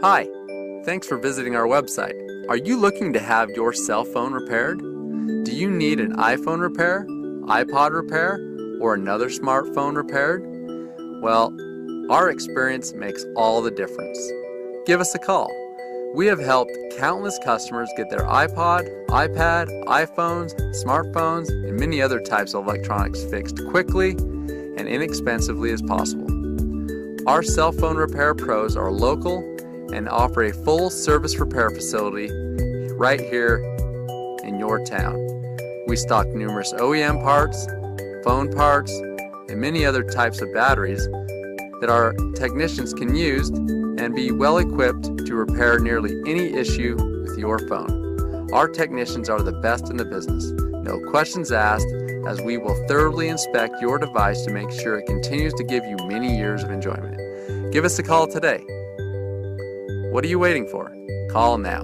Hi, thanks for visiting our website. Are you looking to have your cell phone repaired? Do you need an iPhone repair, iPod repair, or another smartphone repaired? Well, our experience makes all the difference. Give us a call. We have helped countless customers get their iPod, iPad, iPhones, smartphones, and many other types of electronics fixed quickly and inexpensively as possible. Our cell phone repair pros are local and offer a full service repair facility right here in your town. We stock numerous OEM parts, phone parts, and many other types of batteries that our technicians can use and be well equipped to repair nearly any issue with your phone. Our technicians are the best in the business. No questions asked, as we will thoroughly inspect your device to make sure it continues to give you many years of enjoyment. Give us a call today. What are you waiting for? Call now.